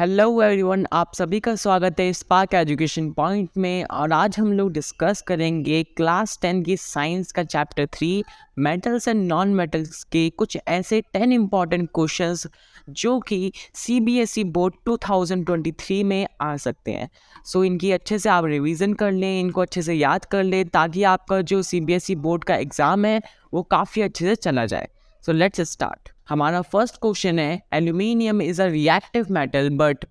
Hello everyone, आप सभी का स्वागत है स्पार्क एजुकेशन पॉइंट में। और आज हम लोग डिस्कस करेंगे क्लास 10 की साइंस का chapter 3 metals and non metals के कुछ ऐसे 10 इम्पॉर्टेंट क्वेश्चंस जो कि सीबीएसई बोर्ड 2023 में आ सकते हैं। सो इनकी अच्छे से आप रिवीजन कर लें, इनको अच्छे से याद कर लें ताकि आपका जो सीबीएसई बोर्ड का एग्ज़ाम है वो काफ़ी अच्छे से चला जाए। So let's start. हमारा फर्स्ट क्वेश्चन है, aluminium is a reactive metal but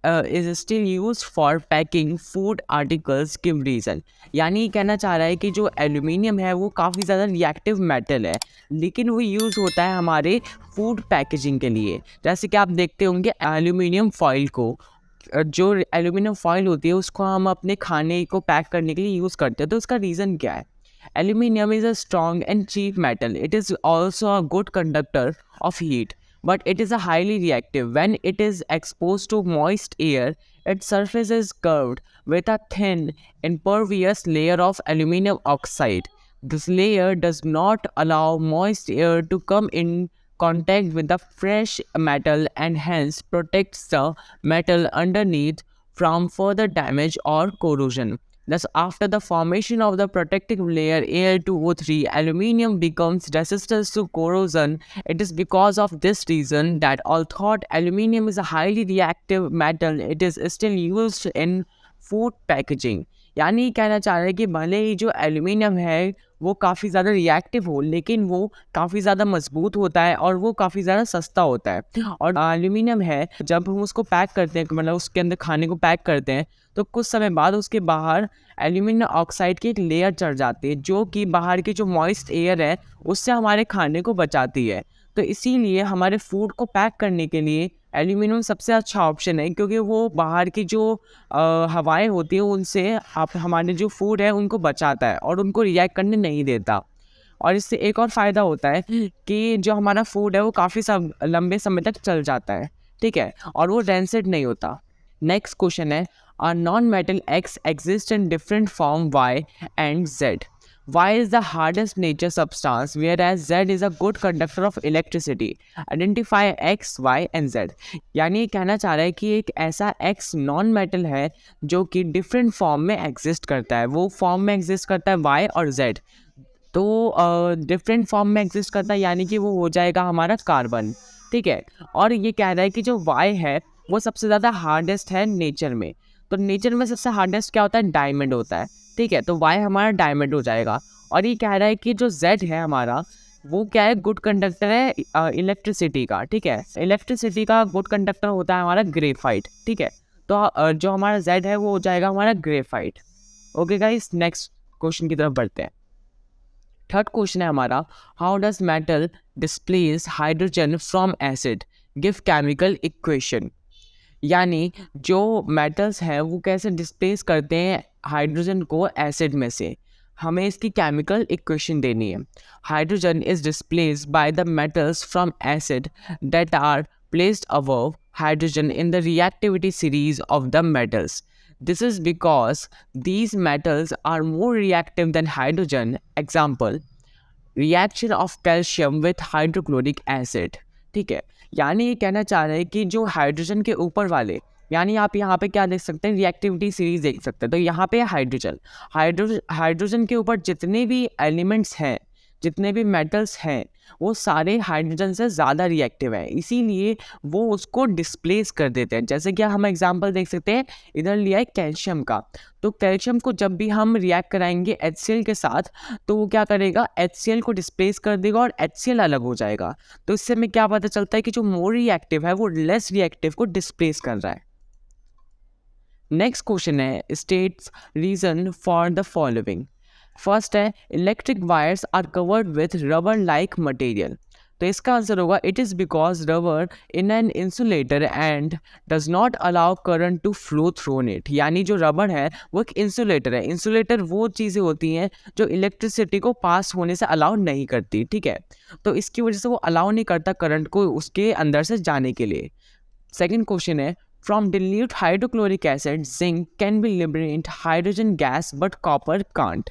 is still use for packing food articles, give reason. यानी कहना चाह रहा है कि जो एल्यूमिनियम है वो काफ़ी ज़्यादा रिएक्टिव मेटल है, लेकिन वो यूज़ होता है हमारे फूड पैकेजिंग के लिए। जैसे कि आप देखते होंगे एल्यूमिनियम फॉइल को, जो एल्यूमिनियम फॉइल होती है उसको हम अपने खाने को पैक करने के लिए यूज़ करते हैं। तो उसका रीज़न क्या है? Aluminium is a strong and cheap metal. It is also a good conductor of heat, but it is a highly reactive. When it is exposed to moist air, its surface is curved with a thin, impervious layer of aluminum oxide. This layer does not allow moist air to come in contact with the fresh metal and hence protects the metal underneath from further damage or corrosion. Thus, after the formation of the protective layer Al2O3, aluminium becomes resistant to corrosion. It is because of this reason that although aluminium is a highly reactive metal, it is still used in food packaging. यानी कहना चाह रहे हैं कि भले ही जो aluminium है वो काफ़ी ज़्यादा रिएक्टिव हो, लेकिन वो काफ़ी ज़्यादा मजबूत होता है और वो काफ़ी ज़्यादा सस्ता होता है। और एल्यूमिनियम है, जब हम उसको पैक करते हैं, मतलब उसके अंदर खाने को पैक करते हैं, तो कुछ समय बाद उसके बाहर एल्यूमिनियम ऑक्साइड की एक लेयर चढ़ जाती है, जो कि बाहर की जो मॉइस्ट एयर है उससे हमारे खाने को बचाती है। तो इसीलिए हमारे फूड को पैक करने के लिए एल्यूमिनियम सबसे अच्छा ऑप्शन है, क्योंकि वो बाहर की जो हवाएं होती है उनसे आप हमारे जो फूड है उनको बचाता है और उनको रिएक्ट करने नहीं देता। और इससे एक और फ़ायदा होता है कि जो हमारा फूड है वो काफ़ी लंबे समय तक चल जाता है, ठीक है, और वो रेंसिड नहीं होता। नेक्स्ट क्वेश्चन है, a non-metal X exists in different form Y and Z. Y is the hardest nature substance, whereas Z is a good conductor of electricity. Identify X, Y and Z. यानी ये कहना चाह रहा है कि एक ऐसा X नॉन मेटल है जो कि डिफरेंट फॉर्म में एग्जिस्ट करता है। वो फॉर्म में एग्जिस्ट करता है Y और Z। तो डिफरेंट फॉर्म में एग्जिस्ट करता है यानी कि वो हो जाएगा हमारा कार्बन, ठीक है। और ये कह रहा है कि जो Y है वो सबसे ज़्यादा हार्डेस्ट है नेचर में। तो नेचर में सबसे हार्डेस्ट क्या होता है? डायमंड होता है, ठीक है। तो Y हमारा डायमंड हो जाएगा। और ये कह रहा है कि जो Z है हमारा, वो क्या है? गुड कंडक्टर है इलेक्ट्रिसिटी का, ठीक है। इलेक्ट्रिसिटी का गुड कंडक्टर होता है हमारा ग्रेफाइट, ठीक है। तो जो हमारा Z है वो हो जाएगा हमारा graphite. Okay guys, next question की तरफ बढ़ते हैं। थर्ड क्वेश्चन है हमारा, how does metal displace hydrogen from acid, give chemical equation. यानी जो मेटल्स हैं वो कैसे डिस्प्लेस करते हैं हाइड्रोजन को एसिड में से, हमें इसकी केमिकल इक्वेशन देनी है। Hydrogen is displaced by the metals from acid that are placed above hydrogen in the reactivity series of the metals. This is because these metals are more reactive than hydrogen. Example, reaction of calcium with hydrochloric acid. ठीक है, यानी ये कहना चाह रहे हैं कि जो हाइड्रोजन के ऊपर वाले, यानी आप यहाँ पे क्या देख सकते हैं? रिएक्टिविटी सीरीज देख सकते हैं। तो यहाँ पे हाइड्रोजन के ऊपर जितने भी एलिमेंट्स हैं, जितने भी मेटल्स हैं, वो सारे हाइड्रोजन से ज़्यादा रिएक्टिव है, इसीलिए वो उसको डिस्प्लेस कर देते हैं। जैसे कि हम एग्जांपल देख सकते हैं, इधर लिया है कैल्शियम का। तो कैल्शियम को जब भी हम रिएक्ट कराएंगे HCl के साथ, तो वो क्या करेगा? HCl को डिस्प्लेस कर देगा और HCl अलग हो जाएगा। तो इससे हमें क्या पता चलता है कि जो मोर रिएक्टिव है वो लेस रिएक्टिव को डिस्प्लेस कर रहा है। नेक्स्ट क्वेश्चन है, states reason for the following. First है, electric wires are covered with rubber like material. तो इसका आंसर होगा, it is because rubber in an insulator and does not allow current to flow through it. यानी जो rubber है वो एक insulator है। इंसुलेटर वो चीज़ें होती हैं जो इलेक्ट्रिसिटी को पास होने से अलाउ नहीं करती, ठीक है। तो इसकी वजह से वो अलाउ नहीं करता करंट को उसके अंदर से जाने के लिए। सेकेंड क्वेश्चन है, from dilute hydrochloric acid, zinc can be liberate hydrogen gas, but copper can't.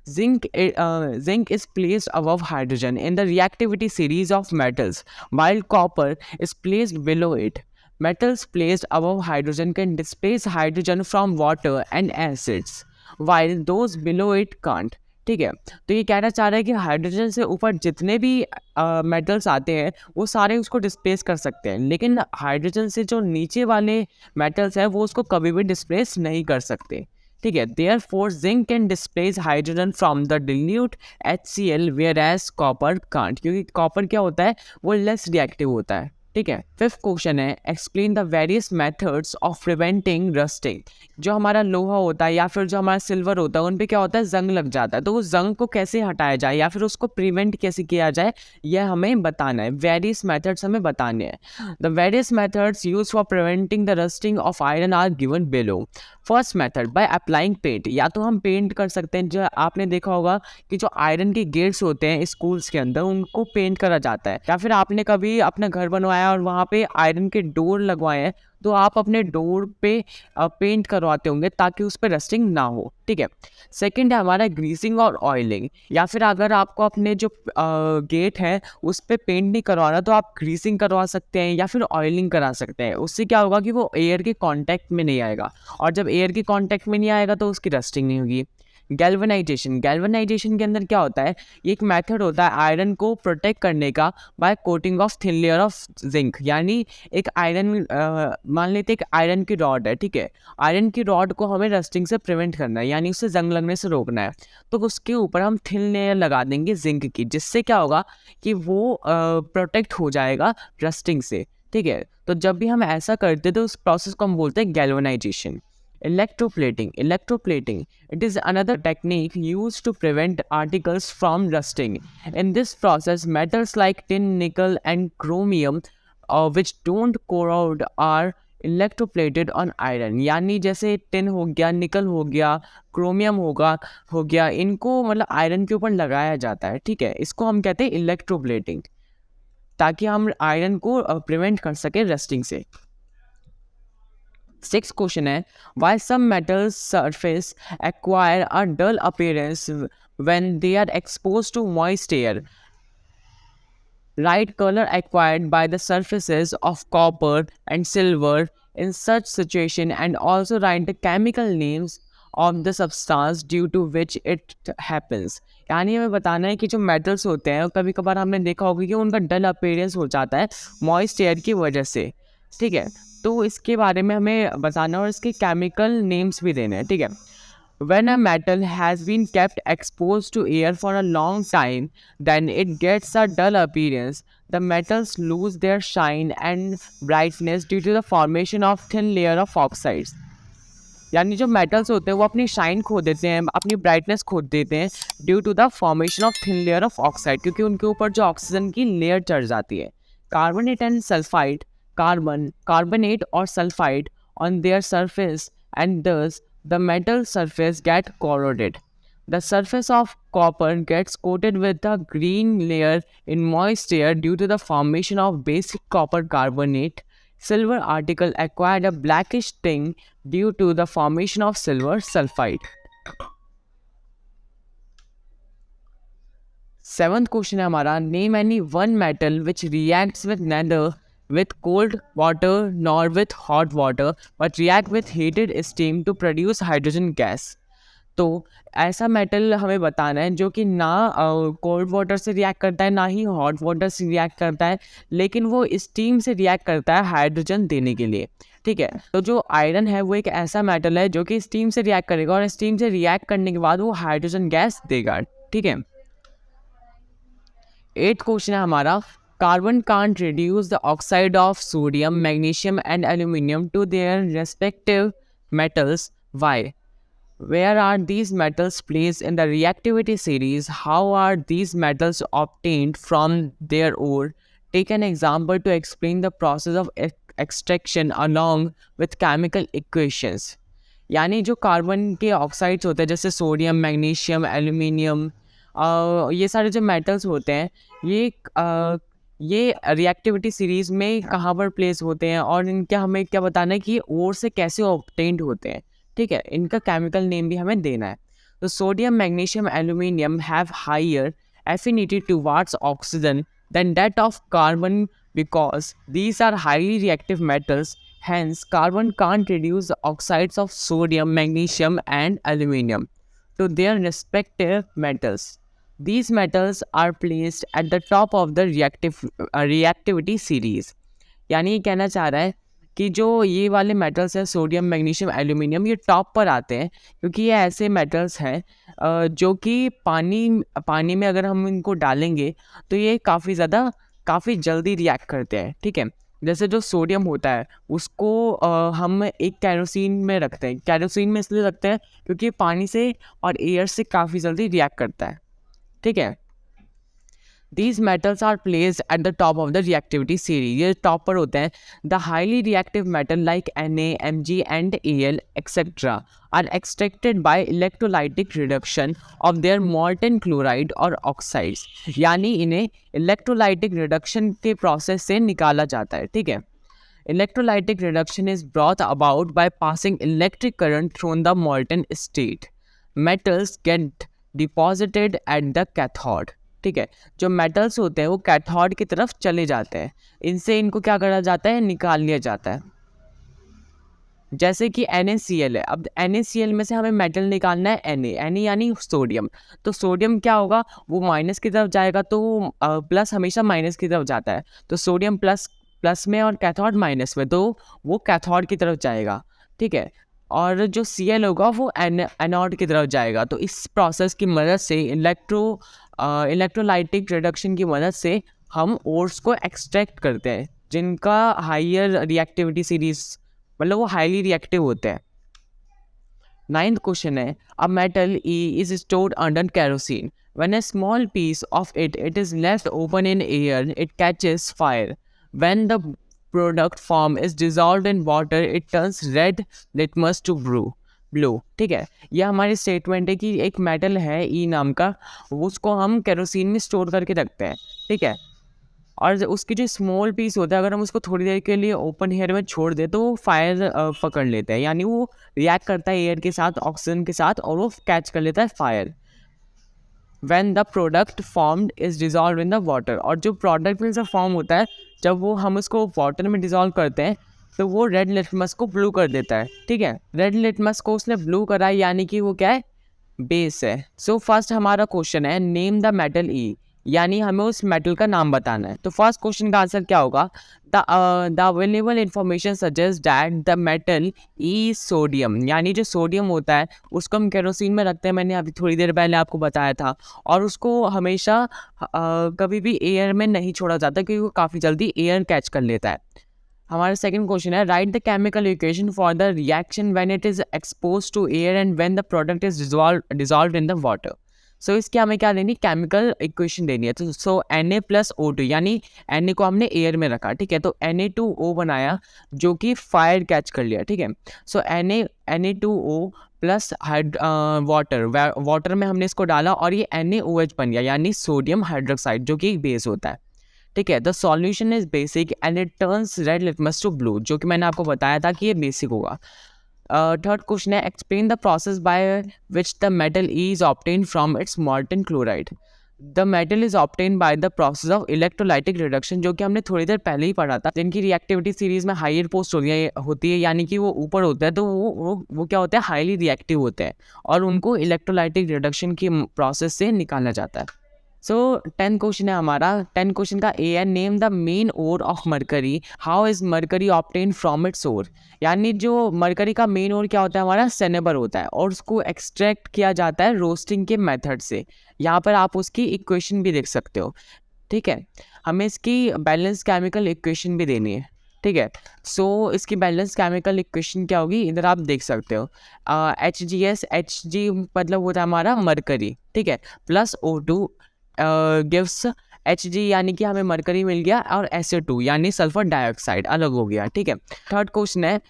Zinc is placed above hydrogen in the reactivity series of metals, while copper is placed below it. Metals placed above hydrogen can displace hydrogen from water and acids, while those below it can't. ठीक है, तो ये कहना चाह रहा है कि hydrogen से ऊपर जितने भी मेटल्स आते हैं वो सारे उसको डिस्प्लेस कर सकते हैं, लेकिन हाइड्रोजन से जो नीचे वाले मेटल्स हैं वो उसको कभी भी डिस्प्लेस नहीं कर सकते। ठीक है, therefore zinc can displace hydrogen from the dilute HCl whereas copper can't, क्योंकि कॉपर क्या होता है, वो लेस रिएक्टिव होता है। ठीक है, फिफ्थ क्वेश्चन है explain the various methods of preventing rusting. जो हमारा लोहा होता है या फिर जो हमारा सिल्वर होता है उन पे क्या होता है, जंग लग जाता है, तो उस जंग को कैसे हटाया जाए या फिर उसको प्रिवेंट कैसे किया जाए यह हमें बताना है। वेरियस मेथड्स हमें बताने हैं। The various methods use for preventing the rusting of iron are given below. First method by applying paint, या तो हम पेंट कर सकते हैं, जो आपने देखा होगा कि जो आयरन के गेट्स होते हैं स्कूल्स के अंदर उनको पेंट करा जाता है, या फिर आपने कभी अपना घर बनवाया और वहाँ पे आयरन के डोर लगवाए हैं तो आप अपने डोर पे पेंट करवाते होंगे ताकि उस पर रस्टिंग ना हो। ठीक है, सेकंड है हमारा ग्रीसिंग और ऑयलिंग, या फिर अगर आपको अपने जो गेट है उस पर पेंट नहीं करवाना तो आप ग्रीसिंग करवा सकते हैं या फिर ऑयलिंग करा सकते हैं। उससे क्या होगा कि वो एयर के कांटेक्ट में नहीं आएगा, और जब एयर के कांटेक्ट में नहीं आएगा तो उसकी रस्टिंग नहीं होगी। गैल्वेनाइजेशन, गैल्वेनाइजेशन के अंदर क्या होता है, ये एक मेथड होता है आयरन को प्रोटेक्ट करने का by coating of thin layer of zinc. यानी एक आयरन मान लेते एक आयरन की रॉड है, ठीक है, आयरन की रॉड को हमें रस्टिंग से प्रिवेंट करना है, यानी उससे जंग लगने से रोकना है, तो उसके ऊपर हम थिन लेयर लगा देंगे जिंक की, जिससे क्या होगा कि वो प्रोटेक्ट हो जाएगा रस्टिंग से। ठीक है, तो जब भी हम ऐसा करते तो उस प्रोसेस को हम बोलते हैं galvanisation. Electroplating, electroplating, it is another technique used to prevent articles from rusting. In this process, metals like tin, nickel and chromium which don't corrode are electroplated on iron। यानी जैसे टिन हो गया, निकल हो गया, क्रोमियम हो गया, इनको मतलब आयरन के ऊपर लगाया जाता है। ठीक है, इसको हम कहते हैं इलेक्ट्रोप्लेटिंग, ताकि हम आयरन को प्रिवेंट कर सके रस्टिंग से। सिक्स क्वेश्चन है why some metals surface acquire a dull appearance when they are expose to moist air. Write color acquired by the surfaces of copper and silver in such situation, and also write the chemical names of the substance due to which it happens। यानी हमें बताना है कि जो metals होते हैं कभी कभार हमने देखा होगा कि उनका डल अपीयरेंस हो जाता है मॉइस्ट एयर की वजह से। ठीक है, तो इसके बारे में हमें बताना और इसके केमिकल नेम्स भी देने हैं। ठीक है, when a metal has been kept exposed to air for a long time, then it gets a dull appearance. The metals lose their shine and brightness due to the formation of thin layer of oxides। यानी जो metals होते हैं वो अपनी shine खो देते हैं, अपनी ब्राइटनेस खो देते हैं due to the formation of thin layer of oxide, क्योंकि उनके ऊपर जो ऑक्सीजन की लेयर चढ़ जाती है। Carbonate and sulphide, carbonate or sulfide on their surface, and thus the metal surface get corroded. The surface of copper gets coated with a green layer in moist air due to the formation of basic copper carbonate. Silver article acquired a blackish tint due to the formation of silver sulfide। Seventh question है हमारा name any one metal which reacts with neither with cold water nor with hot water but react with heated steam to produce hydrogen gas। तो ऐसा metal हमें बताना है जो कि ना कोल्ड वाटर से रिएक्ट करता है ना ही हॉट वाटर से रिएक्ट करता है, लेकिन वो स्टीम से रिएक्ट करता है हाइड्रोजन देने के लिए। ठीक है, तो जो आयरन है वो एक ऐसा मेटल है जो कि स्टीम से रिएक्ट करेगा और स्टीम से रिएक्ट करने के बाद वो हाइड्रोजन गैस देगा। ठीक है, एट क्वेश्चन है हमारा Carbon can't reduce the oxide of sodium, magnesium and aluminum to their respective metals. Why? Where are these metals placed in the reactivity series? How are these metals obtained from their ore? Take an example to explain the process of extraction along with chemical equations। यानी जो carbon के oxides होते हैं जैसे sodium, magnesium, aluminium, ये सारे जो metals होते हैं ये रिएक्टिविटी सीरीज़ में कहाँ पर प्लेस होते हैं और इनका हमें क्या बताना है कि ओर से कैसे ऑब्टेन्ड होते हैं। ठीक है, इनका केमिकल नेम भी हमें देना है। तो sodium, magnesium, aluminium have higher affinity towards oxygen than that of carbon because these are highly reactive metals. Hence, carbon can't reduce the oxides of sodium, magnesium, and aluminum to their respective metals. These metals are placed at the top of the reactivity series. यानी ये कहना चाह रहा है कि जो ये वाले मेटल्स हैं, सोडियम, मैग्नीशियम, एल्यूमिनियम, ये टॉप पर आते हैं क्योंकि ये ऐसे मेटल्स हैं जो कि पानी में अगर हम इनको डालेंगे तो ये काफ़ी जल्दी रिएक्ट करते हैं, ठीक है। जैसे जो सोडियम होता है उसको हम एक कैरोसिन में रखते हैं। कैरोसिन में इसलिए रखते हैं क्योंकि पानी से और एयर से काफ़ी जल्दी रिएक्ट करता है, ठीक है। These metals are placed at the top of the reactivity series. ये टॉप पर होते हैं. The highly reactive metal like Na, Mg and Al etc. are extracted by electrolytic reduction of their molten chloride or oxides. यानी इन्हें electrolytic reduction के process से निकाला जाता है, ठीक है। Electrolytic reduction is brought about by passing electric current through the molten state. Metals get deposited at the cathode. ठीक है, जो मेटल्स होते हैं वो कैथोड की तरफ चले जाते हैं। इनसे इनको क्या करा जाता है, निकाल लिया जाता है। जैसे कि NaCl है, अब NaCl में से हमें मेटल निकालना है Na यानी सोडियम। तो सोडियम क्या होगा, वो माइनस की तरफ जाएगा, तो प्लस हमेशा माइनस की तरफ जाता है, तो सोडियम प्लस में और कैथोड माइनस में, तो वो कैथोड की तरफ जाएगा, ठीक है। और जो Cl होगा वो एनोड की तरफ जाएगा। तो इस प्रोसेस की मदद से इलेक्ट्रोलाइटिक रिडक्शन की मदद से हम ओर्स को एक्सट्रैक्ट करते हैं जिनका हायर रिएक्टिविटी सीरीज, मतलब वो हाईली रिएक्टिव होते हैं। 9th क्वेश्चन है, a metal E is stored under kerosene. When a small piece of it is left open in air it catches fire. When the product form is dissolved in water it turns red litmus to blue, ठीक है। यह हमारी statement है कि एक metal है ई नाम का, उसको हम केरोसिन में स्टोर करके रखते हैं, ठीक है। और उसकी जो स्मॉल पीस होता है अगर हम उसको थोड़ी देर के लिए ओपन एयर में छोड़ दें तो वो फायर पकड़ लेता है, यानी वो रिएक्ट करता है एयर के साथ, ऑक्सीजन के साथ, और वो कैच कर लेता है fire. When the product formed is dissolved in the water, और जो प्रोडक्ट में से फॉर्म होता है जब वो हम उसको वाटर में डिजॉल्व करते हैं तो वो रेड लिटमस को ब्लू कर देता है, ठीक है। रेड लिटमस को उसने ब्लू करा है यानी कि वो क्या है, बेस है। सो फर्स्ट हमारा क्वेश्चन है, नेम द मेटल ई, यानी हमें उस मेटल का नाम बताना है। तो फर्स्ट क्वेश्चन का आंसर क्या होगा, the available information suggest that the metal E sodium, यानी जो सोडियम होता है उसको हम केरोसिन में रखते हैं, मैंने अभी थोड़ी देर पहले आपको बताया था, और उसको हमेशा कभी भी एयर में नहीं छोड़ा जाता क्योंकि वो काफ़ी जल्दी एयर कैच कर लेता है। हमारा सेकंड क्वेश्चन है, write the chemical equation for the reaction when it is expose to air and when the product is dissolved in the water. So इसकी हमें क्या लेनी, केमिकल इक्वेशन देनी है। तो Na+O2, यानी Na को हमने एयर में रखा, ठीक है, तो Na2O बनाया जो कि फायर कैच कर लिया, ठीक है। सो Na2O प्लस वाटर में हमने इसको डाला और ये NaOH बन गया, यानी सोडियम हाइड्रोक्साइड, जो कि एक बेस होता है, ठीक है। The solution is basic and it turns red litmus to blue, जो कि मैंने आपको बताया था कि ये बेसिक होगा। थर्ड क्वेश्चन है, explain the process by which the metal E is obtain from it's मॉल्टन chloride. The metal is obtain by the process of electrolytic reduction, जो कि हमने थोड़ी देर पहले ही पढ़ा था, जिनकी रिएक्टिविटी सीरीज में हायर पोस्ट होती है, यानी कि वो ऊपर होता है, तो वो क्या होता है, हाईली रिएक्टिव होते हैं और उनको इलेक्ट्रोलाइटिक रिडक्शन की प्रोसेस से निकाला जाता है। सो 10 क्वेश्चन है हमारा। 10 क्वेश्चन का ए है, name the main ore of mercury, how is mercury obtain from its ore. यानी जो मरकरी का मेन ओर क्या होता है, हमारा सेनेबर होता है, और उसको एक्सट्रैक्ट किया जाता है रोस्टिंग के मेथड से। यहाँ पर आप उसकी इक्वेशन भी देख सकते हो, ठीक है। हमें इसकी बैलेंस केमिकल इक्वेशन भी देनी है, ठीक है। सो इसकी बैलेंस केमिकल इक्वेशन क्या होगी, इधर आप देख सकते हो, Hg मतलब होता है हमारा मरकरी, ठीक है, प्लस O2 गिव्स Hg, यानी कि हमें मरकरी मिल गया, और Sa2 यानी सल्फर डाइऑक्साइड अलग हो गया, ठीक है। थर्ड क्वेश्चन है,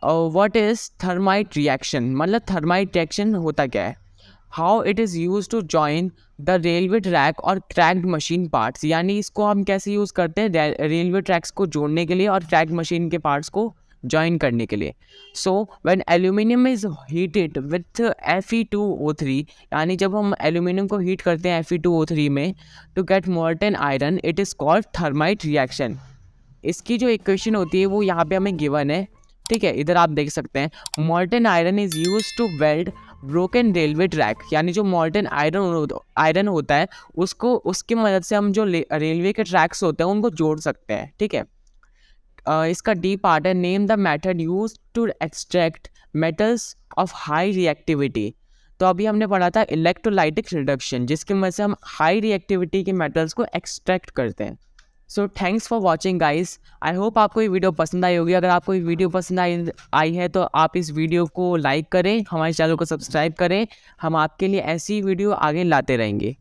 व्हाट इज थर्माइट रिएक्शन, मतलब थर्माइट रिएक्शन होता क्या है। How it is use to join the railway track और क्रैक्ड मशीन पार्ट्स, यानी इसको हम कैसे यूज़ करते हैं रेलवे ट्रैक्स को जोड़ने के लिए और क्रैक्ड मशीन के पार्ट्स को ज्वाइन करने के लिए। So when aluminium is heated with Fe2O3, यानी जब हम एल्यूमिनियम को हीट करते हैं Fe2O3 में to get molten iron, it is called thermite reaction. इसकी जो इक्वेशन होती है वो यहाँ पे हमें गिवन है, ठीक है, इधर आप देख सकते हैं। Molten iron is use to weld broken railway track, यानी जो मोल्टन आयरन होता है उसको, उसकी मदद से हम जो रेलवे के ट्रैक्स होते हैं उनको जोड़ सकते हैं, ठीक है। इसका डी पार्ट है name the method use to extract metals of high reactivity. तो अभी हमने पढ़ा था इलेक्ट्रोलाइटिक रिडक्शन, जिसकी मदद से हम हाई रिएक्टिविटी के मेटल्स को एक्सट्रैक्ट करते हैं। So thanks for watching guys, I hope आपको ये वीडियो पसंद आई होगी। अगर आपको ये वीडियो पसंद आई है तो आप इस वीडियो को लाइक करें, हमारे चैनल को सब्सक्राइब करें। हम आपके लिए ऐसी वीडियो आगे लाते रहेंगे।